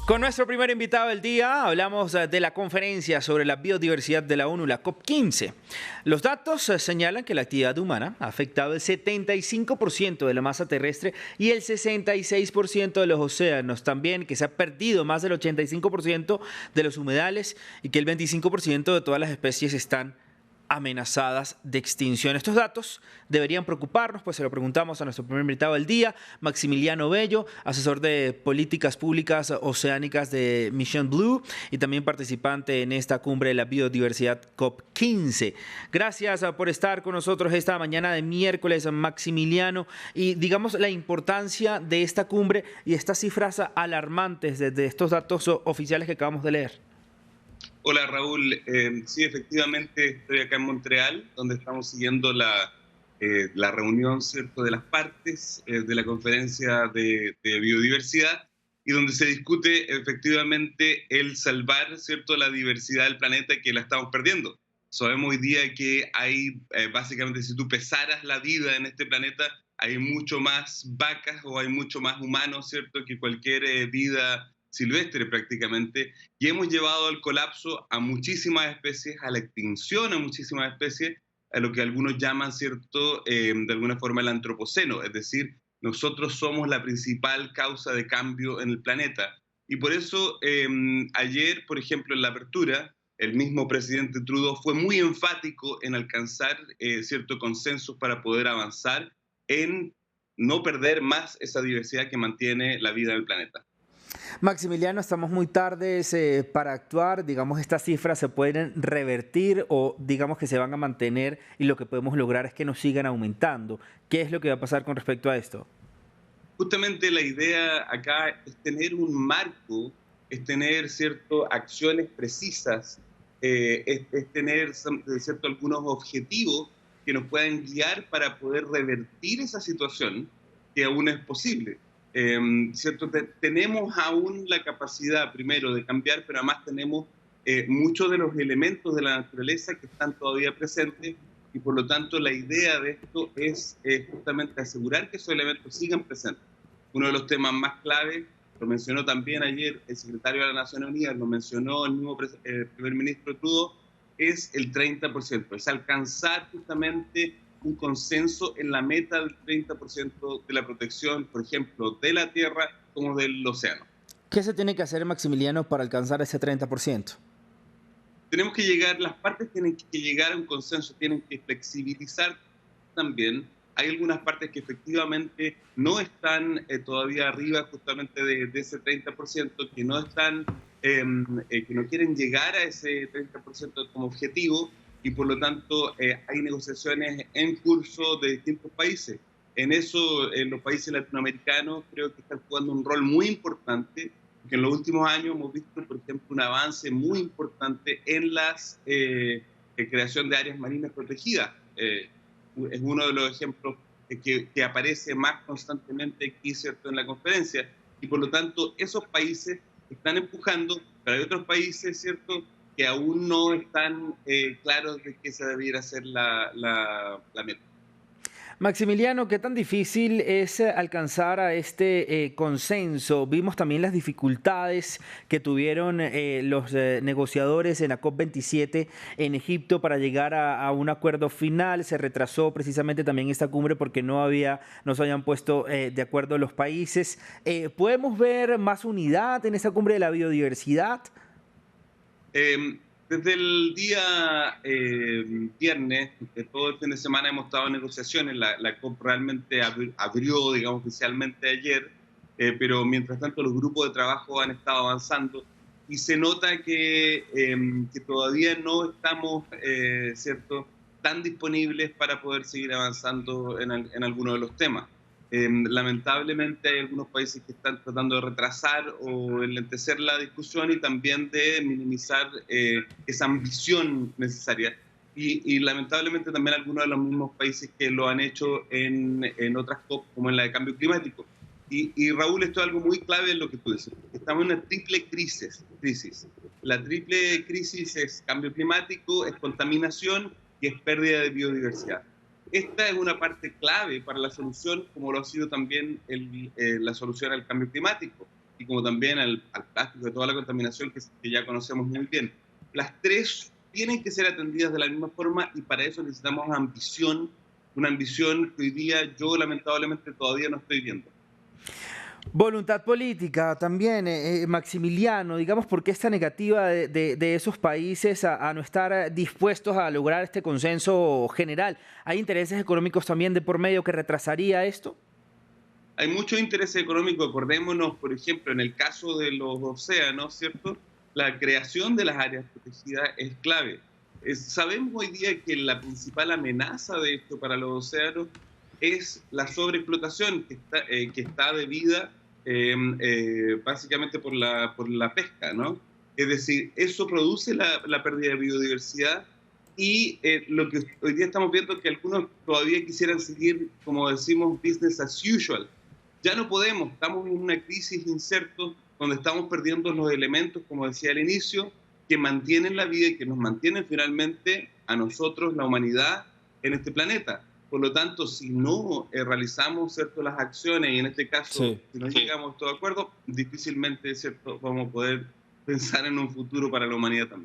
Con nuestro primer invitado del día hablamos de la conferencia sobre la biodiversidad de la ONU, la COP15. Los datos señalan que la actividad humana ha afectado el 75% de la masa terrestre y el 66% de los océanos. También que se ha perdido más del 85% de los humedales y que el 25% de todas las especies están amenazadas de extinción. Estos datos deberían preocuparnos, pues se lo preguntamos a nuestro primer invitado del día, Maximiliano Bello, asesor de políticas públicas oceánicas de Mission Blue y también participante en esta cumbre de la biodiversidad COP15. Gracias por estar con nosotros esta mañana de miércoles, Maximiliano, y digamos la importancia de esta cumbre y estas cifras alarmantes de estos datos oficiales que acabamos de leer. Hola Raúl, sí, efectivamente estoy acá en Montreal, donde estamos siguiendo la reunión, ¿cierto?, de las partes de la conferencia de biodiversidad y donde se discute efectivamente el salvar, ¿cierto?, la diversidad del planeta, que la estamos perdiendo. Sabemos hoy día que hay, básicamente, si tú pesaras la vida en este planeta, hay mucho más vacas o hay mucho más humanos, ¿cierto?, que cualquier vida silvestre prácticamente, y hemos llevado al colapso a muchísimas especies, a la extinción a muchísimas especies, a lo que algunos llaman, ¿cierto?, de alguna forma el antropoceno, es decir, nosotros somos la principal causa de cambio en el planeta. Y por eso ayer, por ejemplo, en la apertura, el mismo presidente Trudeau fue muy enfático en alcanzar cierto consenso para poder avanzar en no perder más esa diversidad que mantiene la vida en el planeta. Maximiliano, estamos muy tardes para actuar. Digamos, estas cifras se pueden revertir o digamos que se van a mantener y lo que podemos lograr es que no sigan aumentando. ¿Qué es lo que va a pasar con respecto a esto? Justamente la idea acá es tener un marco, es tener, ¿cierto?, acciones precisas, es tener, ¿cierto?, algunos objetivos que nos puedan guiar para poder revertir esa situación que aún es posible. ¿Cierto? Tenemos aún la capacidad, primero, de cambiar, pero además tenemos muchos de los elementos de la naturaleza que están todavía presentes y por lo tanto la idea de esto es justamente asegurar que esos elementos sigan presentes. Uno de los temas más claves, lo mencionó también ayer el secretario de las Naciones Unidas, lo mencionó el mismo primer ministro Trudeau, es el 30%, es alcanzar justamente un consenso en la meta del 30% de la protección, por ejemplo, de la tierra como del océano. ¿Qué se tiene que hacer, Maximiliano, para alcanzar ese 30%? Tenemos que llegar, las partes tienen que llegar a un consenso, tienen que flexibilizar también. Hay algunas partes que efectivamente no están todavía arriba justamente de ese 30%, que no están, que no quieren llegar a ese 30% como objetivo, y por lo tanto hay negociaciones en curso de distintos países. En eso, los países latinoamericanos creo que están jugando un rol muy importante, porque en los últimos años hemos visto, por ejemplo, un avance muy importante en la creación de áreas marinas protegidas. Es uno de los ejemplos que aparece más constantemente aquí, ¿cierto?, en la conferencia, y por lo tanto esos países están empujando, pero hay otros países, ¿cierto?, que aún no están claros de que esa debiera ser la meta. Maximiliano, ¿qué tan difícil es alcanzar a este consenso? Vimos también las dificultades que tuvieron los negociadores en la COP27 en Egipto para llegar a un acuerdo final. Se retrasó precisamente también esta cumbre porque no se habían puesto de acuerdo los países. ¿Podemos ver más unidad en esta cumbre de la biodiversidad? Desde el día viernes, todo el fin de semana hemos estado en negociaciones. La COP realmente abrió, digamos, oficialmente ayer, pero mientras tanto los grupos de trabajo han estado avanzando y se nota que todavía no estamos, ¿cierto?, tan disponibles para poder seguir avanzando en algunos de los temas. Lamentablemente hay algunos países que están tratando de retrasar o enlentecer la discusión y también de minimizar esa ambición necesaria. Y lamentablemente también algunos de los mismos países que lo han hecho en otras COP, como en la de cambio climático. Y Raúl, esto es algo muy clave en lo que tú dices. Estamos en una triple crisis. La triple crisis es cambio climático, es contaminación y es pérdida de biodiversidad. Esta es una parte clave para la solución, como lo ha sido también la solución al cambio climático. y como también al plástico, de toda la contaminación que ya conocemos muy bien. Las tres tienen que ser atendidas de la misma forma y para eso necesitamos ambición, una ambición que hoy día yo lamentablemente todavía no estoy viendo. Voluntad política también, Maximiliano, digamos, ¿por qué esta negativa de esos países a no estar dispuestos a lograr este consenso general? ¿Hay intereses económicos también de por medio que retrasaría esto? Hay mucho interés económico, acordémonos, por ejemplo, en el caso de los océanos, ¿cierto? La creación de las áreas protegidas es clave. Sabemos hoy día que la principal amenaza de esto para los océanos es la sobreexplotación que está debida básicamente por la pesca, ¿no? Es decir, eso produce la pérdida de biodiversidad y lo que hoy día estamos viendo es que algunos todavía quisieran seguir, como decimos, business as usual. Ya no podemos, estamos en una crisis incerto donde estamos perdiendo los elementos, como decía al inicio, que mantienen la vida y que nos mantienen finalmente a nosotros, la humanidad, en este planeta. Por lo tanto, si no realizamos, ¿cierto?, las acciones, y en este caso, Sí. si no llegamos a todo acuerdo, difícilmente, ¿cierto?, vamos a poder pensar en un futuro para la humanidad también.